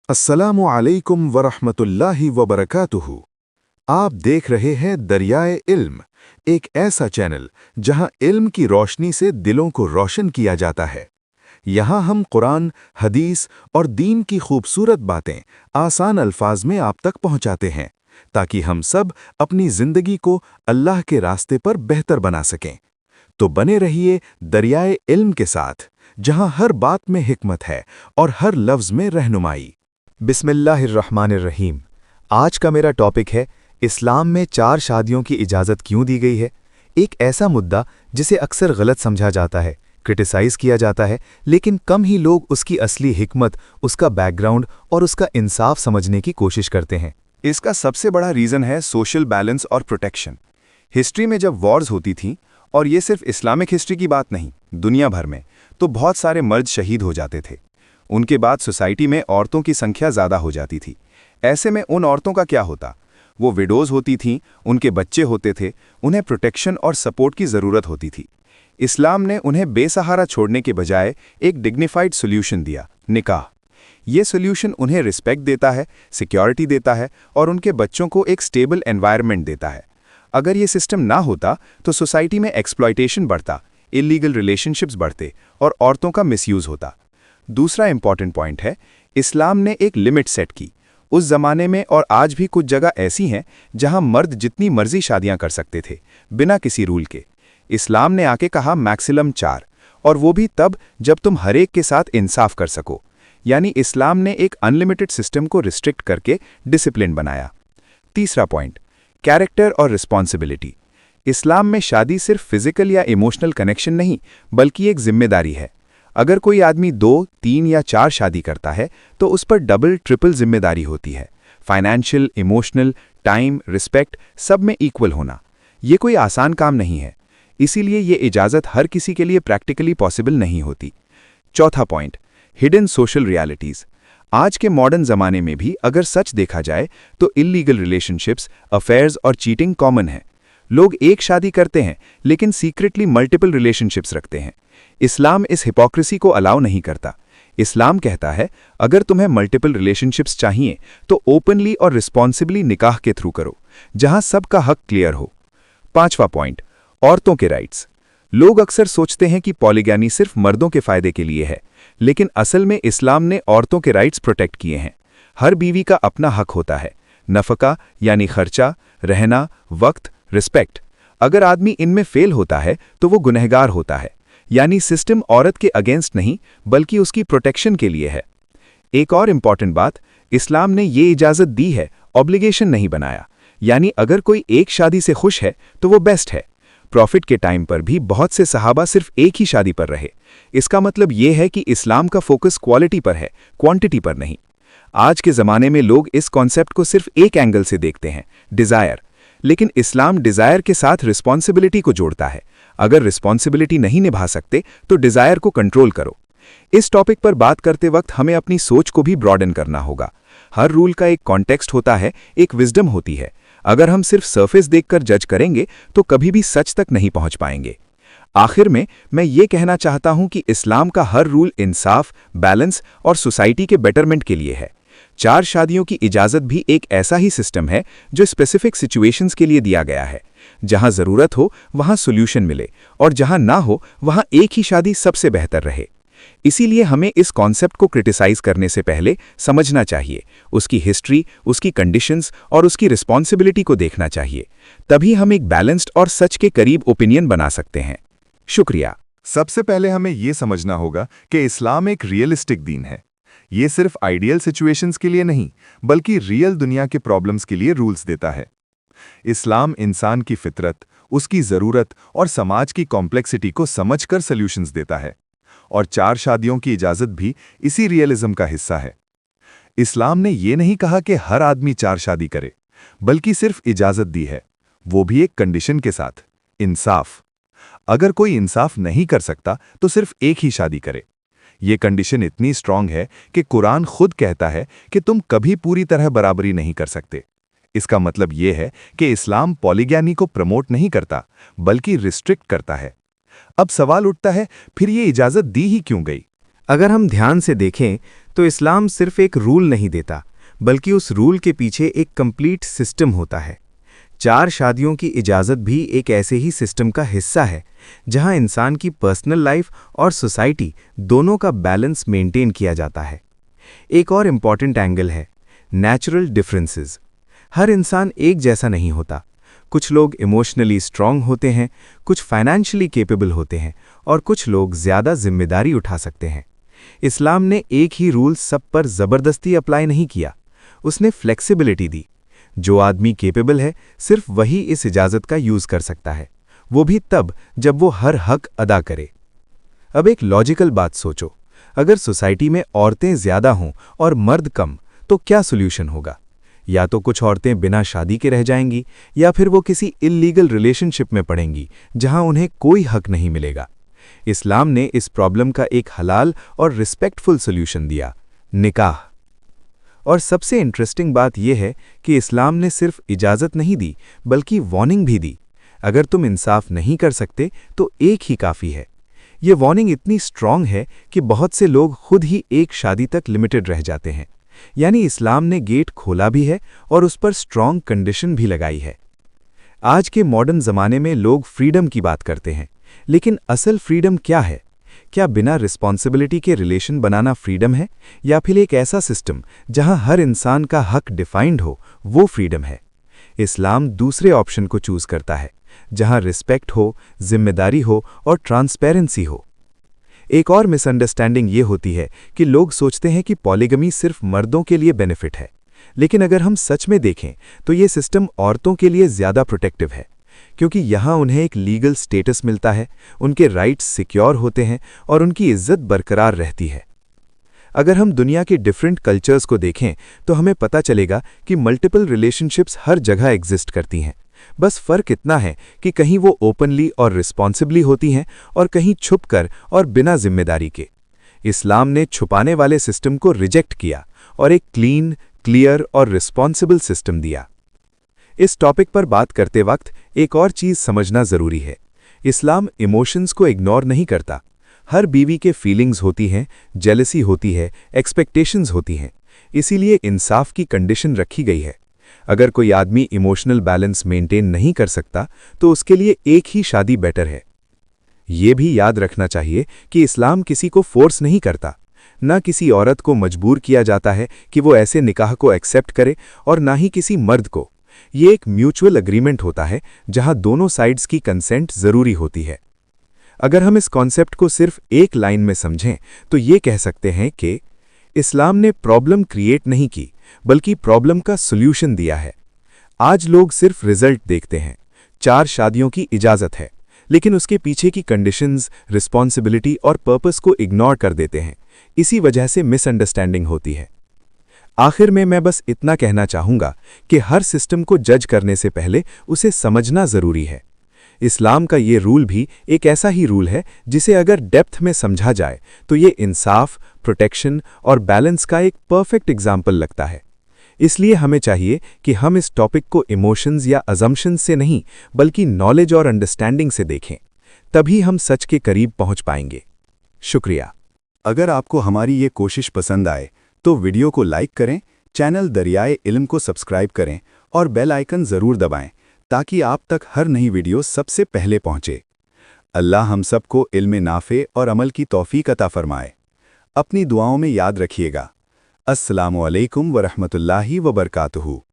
अस्सलामु अलैकुम वरहमतुल्लाहि वबरकातुहू। आप देख रहे हैं दरियाए इल्म, एक ऐसा चैनल जहां इल्म की रोशनी से दिलों को रोशन किया जाता है। यहाँ हम कुरान, हदीस और दीन की खूबसूरत बातें आसान अल्फाज में आप तक पहुँचाते हैं, ताकि हम सब अपनी ज़िंदगी को अल्लाह के रास्ते पर बेहतर बना सकें। तो बने रहिए दरियाए इल्म के साथ, जहां हर बात में हिकमत है और हर लफ्ज़ में रहनुमाई। बिस्मिल्लाहिर्रहमानिर्रहीम। आज का मेरा टॉपिक है इस्लाम में 4 शादियों की इजाज़त क्यों दी गई है। एक ऐसा मुद्दा जिसे अक्सर गलत समझा जाता है, क्रिटिसाइज़ किया जाता है, लेकिन कम ही लोग उसकी असली हिकमत, उसका बैकग्राउंड और उसका इंसाफ समझने की कोशिश करते हैं। इसका सबसे बड़ा रीज़न है सोशल बैलेंस और प्रोटेक्शन। हिस्ट्री में जब वॉर्स होती थीं, और ये सिर्फ इस्लामिक हिस्ट्री की बात नहीं, दुनिया भर में, तो बहुत सारे मर्द शहीद हो जाते थे। उनके बाद सोसाइटी में औरतों की संख्या ज़्यादा हो जाती थी। ऐसे में उन औरतों का क्या होता? वो विडोज़ होती थीं, उनके बच्चे होते थे, उन्हें प्रोटेक्शन और सपोर्ट की ज़रूरत होती थी। इस्लाम ने उन्हें बेसहारा छोड़ने के बजाय एक डिग्निफाइड सोल्यूशन दिया, निकाह। ये सोल्यूशन उन्हें रिस्पेक्ट देता है, सिक्योरिटी देता है और उनके बच्चों को एक स्टेबल एनवायरनमेंट देता है। अगर ये सिस्टम ना होता तो सोसाइटी में एक्सप्लॉयटेशन बढ़ता, इलीगल रिलेशनशिप्स बढ़ते और औरतों का मिसयूज़ होता। दूसरा इंपॉर्टेंट पॉइंट है, इस्लाम ने एक लिमिट सेट की। उस जमाने में और आज भी कुछ जगह ऐसी हैं जहां मर्द जितनी मर्जी शादियां कर सकते थे, बिना किसी रूल के। इस्लाम ने आके कहा मैक्सिमम 4, और वो भी तब जब तुम हरेक के साथ इंसाफ कर सको। यानी इस्लाम ने एक अनलिमिटेड सिस्टम को रिस्ट्रिक्ट करके डिसिप्लिन बनाया। तीसरा पॉइंट, कैरेक्टर और रिस्पॉन्सिबिलिटी। इस्लाम में शादी सिर्फ फिजिकल या इमोशनल कनेक्शन नहीं, बल्कि एक जिम्मेदारी है। अगर कोई आदमी 2, 3 या 4 शादी करता है तो उस पर डबल ट्रिपल जिम्मेदारी होती है। फाइनेंशियल, इमोशनल, टाइम, रिस्पेक्ट, सब में इक्वल होना। ये कोई आसान काम नहीं है, इसीलिए ये इजाज़त हर किसी के लिए प्रैक्टिकली पॉसिबल नहीं होती। चौथा पॉइंट, हिडन सोशल रियलिटीज़। आज के मॉडर्न ज़माने में भी अगर सच देखा जाए तो इल्लीगल रिलेशनशिप्स, अफेयर्स और चीटिंग कॉमन है। लोग एक शादी करते हैं लेकिन सीक्रेटली मल्टीपल रिलेशनशिप्स रखते हैं। इस्लाम इस हिपोक्रेसी को अलाउ नहीं करता। इस्लाम कहता है, अगर तुम्हें मल्टीपल रिलेशनशिप्स चाहिए तो ओपनली और रिस्पॉन्सिबली निकाह के थ्रू करो, जहां सबका हक क्लियर हो। पांचवा पॉइंट, औरतों के राइट्स। लोग अक्सर सोचते हैं कि पॉलीगैमी सिर्फ मर्दों के फायदे के लिए है, लेकिन असल में इस्लाम ने औरतों के राइट्स प्रोटेक्ट किए हैं। हर बीवी का अपना हक होता है, नफका यानी खर्चा, रहना, वक्त, रिस्पेक्ट। अगर आदमी इनमें फेल होता है तो वो गुनहगार होता है। यानी सिस्टम औरत के अगेंस्ट नहीं, बल्कि उसकी प्रोटेक्शन के लिए है। एक और इंपॉर्टेंट बात, इस्लाम ने ये इजाज़त दी है, ऑब्लिगेशन नहीं बनाया। यानी अगर कोई एक शादी से खुश है तो वो बेस्ट है। प्रॉफिट के टाइम पर भी बहुत से सहाबा सिर्फ एक ही शादी पर रहे। इसका मतलब ये है कि इस्लाम का फोकस क्वालिटी पर है, क्वांटिटी पर नहीं। आज के ज़माने में लोग इस कॉन्सेप्ट को सिर्फ एक एंगल से देखते हैं, डिज़ायर। लेकिन इस्लाम डिज़ायर के साथ रिस्पॉन्सिबिलिटी को जोड़ता है। अगर रिस्पॉन्सिबिलिटी नहीं निभा सकते तो डिज़ायर को कंट्रोल करो। इस टॉपिक पर बात करते वक्त हमें अपनी सोच को भी ब्रॉडन करना होगा। हर रूल का एक कॉन्टेक्स्ट होता है, एक विजडम होती है। अगर हम सिर्फ सरफेस देखकर जज करेंगे तो कभी भी सच तक नहीं पहुंच पाएंगे। आखिर में मैं ये कहना चाहता हूं कि इस्लाम का हर रूल इंसाफ, बैलेंस और सोसाइटी के बेटरमेंट के लिए है। 4 शादियों की इजाज़त भी एक ऐसा ही सिस्टम है जो स्पेसिफिक सिचुएशंस के लिए दिया गया है। जहां ज़रूरत हो वहां सोल्यूशन मिले, और जहां ना हो वहां एक ही शादी सबसे बेहतर रहे। इसीलिए हमें इस कॉन्सेप्ट को क्रिटिसाइज करने से पहले समझना चाहिए, उसकी हिस्ट्री, उसकी कंडीशंस और उसकी रिस्पॉन्सिबिलिटी को देखना चाहिए। तभी हम एक बैलेंस्ड और सच के करीब ओपिनियन बना सकते हैं। शुक्रिया। सबसे पहले हमें यह समझना होगा कि इस्लाम एक रियलिस्टिक दीन है। ये सिर्फ आइडियल सिचुएशंस के लिए नहीं, बल्कि रियल दुनिया के प्रॉब्लम्स के लिए रूल्स देता है। इस्लाम इंसान की फितरत, उसकी ज़रूरत और समाज की कॉम्प्लेक्सिटी को समझकर सॉल्यूशंस देता है, और 4 शादियों की इजाज़त भी इसी रियलिज्म का हिस्सा है। इस्लाम ने ये नहीं कहा कि हर आदमी 4 शादी करे, बल्कि सिर्फ इजाज़त दी है, वो भी एक कंडीशन के साथ, इंसाफ। अगर कोई इंसाफ नहीं कर सकता तो सिर्फ एक ही शादी करे। ये कंडीशन इतनी स्ट्रांग है कि कुरान खुद कहता है कि तुम कभी पूरी तरह बराबरी नहीं कर सकते। इसका मतलब ये है कि इस्लाम पॉलीगैमी को प्रमोट नहीं करता, बल्कि रिस्ट्रिक्ट करता है। अब सवाल उठता है, फिर ये इजाज़त दी ही क्यों गई? अगर हम ध्यान से देखें तो इस्लाम सिर्फ एक रूल नहीं देता, बल्कि उस रूल के पीछे एक कंप्लीट सिस्टम होता है। 4 शादियों की इजाज़त भी एक ऐसे ही सिस्टम का हिस्सा है, जहां इंसान की पर्सनल लाइफ और सोसाइटी दोनों का बैलेंस मेंटेन किया जाता है। एक और इम्पॉर्टेंट एंगल है नेचुरल डिफरेंसेस। हर इंसान एक जैसा नहीं होता। कुछ लोग इमोशनली स्ट्रांग होते हैं, कुछ फाइनेंशियली कैपेबल होते हैं और कुछ लोग ज़्यादा जिम्मेदारी उठा सकते हैं। इस्लाम ने एक ही रूल सब पर ज़बरदस्ती अप्लाई नहीं किया, उसने फ्लेक्सिबिलिटी दी। जो आदमी कैपेबल है सिर्फ वही इस इजाज़त का यूज़ कर सकता है, वो भी तब जब वो हर हक अदा करे। अब एक लॉजिकल बात सोचो, अगर सोसाइटी में औरतें ज़्यादा हों और मर्द कम, तो क्या सोल्यूशन होगा? या तो कुछ औरतें बिना शादी के रह जाएंगी, या फिर वो किसी इल्लीगल रिलेशनशिप में पड़ेंगी जहां उन्हें कोई हक नहीं मिलेगा। इस्लाम ने इस प्रॉब्लम का एक हलाल और रिस्पेक्टफुल सोल्यूशन दिया, निकाह। और सबसे इंटरेस्टिंग बात यह है कि इस्लाम ने सिर्फ इजाज़त नहीं दी, बल्कि वार्निंग भी दी। अगर तुम इंसाफ नहीं कर सकते तो एक ही काफ़ी है। ये वार्निंग इतनी स्ट्रांग है कि बहुत से लोग खुद ही एक शादी तक लिमिटेड रह जाते हैं। यानी इस्लाम ने गेट खोला भी है और उस पर स्ट्रांग कंडीशन भी लगाई है। आज के मॉडर्न ज़माने में लोग फ्रीडम की बात करते हैं, लेकिन असल फ्रीडम क्या है? क्या बिना रिस्पॉन्सिबिलिटी के रिलेशन बनाना फ्रीडम है, या फिर एक ऐसा सिस्टम जहां हर इंसान का हक डिफाइंड हो, वो फ्रीडम है? इस्लाम दूसरे ऑप्शन को चूज करता है, जहां रिस्पेक्ट हो, जिम्मेदारी हो और ट्रांसपेरेंसी हो। एक और मिसअंडरस्टैंडिंग ये होती है कि लोग सोचते हैं कि पॉलीगमी सिर्फ मर्दों के लिए बेनिफिट है, लेकिन अगर हम सच में देखें तो ये सिस्टम औरतों के लिए ज़्यादा प्रोटेक्टिव है, क्योंकि यहाँ उन्हें एक लीगल स्टेटस मिलता है, उनके राइट्स सिक्योर होते हैं और उनकी इज्जत बरकरार रहती है। अगर हम दुनिया के डिफरेंट कल्चर्स को देखें तो हमें पता चलेगा कि मल्टीपल रिलेशनशिप्स हर जगह एग्जिस्ट करती हैं। बस फ़र्क इतना है कि कहीं वो ओपनली और रिस्पॉन्सिबली होती हैं और कहीं छुपकर और बिना जिम्मेदारी के। इस्लाम ने छुपाने वाले सिस्टम को रिजेक्ट किया और एक क्लीन, क्लियर और रिस्पॉन्सिबल सिस्टम दिया। इस टॉपिक पर बात करते वक्त एक और चीज़ समझना ज़रूरी है। इस्लाम इमोशंस को इग्नोर नहीं करता। हर बीवी के फीलिंग्स होती हैं, जेलसी होती है, एक्सपेक्टेशंस होती हैं। इसीलिए इंसाफ की कंडीशन रखी गई है। अगर कोई आदमी इमोशनल बैलेंस मेंटेन नहीं कर सकता तो उसके लिए एक ही शादी बेटर है। ये भी याद रखना चाहिए कि इस्लाम किसी को फोर्स नहीं करता। ना किसी औरत को मजबूर किया जाता है कि वो ऐसे निकाह को एक्सेप्ट करे, और ना ही किसी मर्द को। ये एक म्यूचुअल एग्रीमेंट होता है जहां दोनों साइड्स की कंसेंट ज़रूरी होती है। अगर हम इस कॉन्सेप्ट को सिर्फ एक लाइन में समझें तो ये कह सकते हैं कि इस्लाम ने प्रॉब्लम क्रिएट नहीं की, बल्कि प्रॉब्लम का सॉल्यूशन दिया है। आज लोग सिर्फ रिजल्ट देखते हैं, 4 शादियों की इजाज़त है, लेकिन उसके पीछे की कंडीशंस, रिस्पॉन्सिबिलिटी और पर्पस को इग्नोर कर देते हैं। इसी वजह से मिसअंडरस्टैंडिंग होती है। आखिर में मैं बस इतना कहना चाहूँगा कि हर सिस्टम को जज करने से पहले उसे समझना ज़रूरी है। इस्लाम का ये रूल भी एक ऐसा ही रूल है जिसे अगर डेप्थ में समझा जाए तो ये इंसाफ, प्रोटेक्शन और बैलेंस का एक परफेक्ट एग्जाम्पल लगता है। इसलिए हमें चाहिए कि हम इस टॉपिक को इमोशंस या अजम्पशंस से नहीं, बल्कि नॉलेज और अंडरस्टैंडिंग से देखें। तभी हम सच के करीब पहुंच पाएंगे। शुक्रिया। अगर आपको हमारी ये कोशिश पसंद आए तो वीडियो को लाइक करें, चैनल दरियाए इल्म को सब्सक्राइब करें और बेल आइकन ज़रूर दबाएं ताकि आप तक हर नई वीडियो सबसे पहले पहुंचे। अल्लाह हम सबको इल्म नाफ़े और अमल की तौफीक अता फरमाए। अपनी दुआओं में याद रखिएगा। अस्सलामु अलैकुम वरहमतुल्लाहि वबरकातुहू।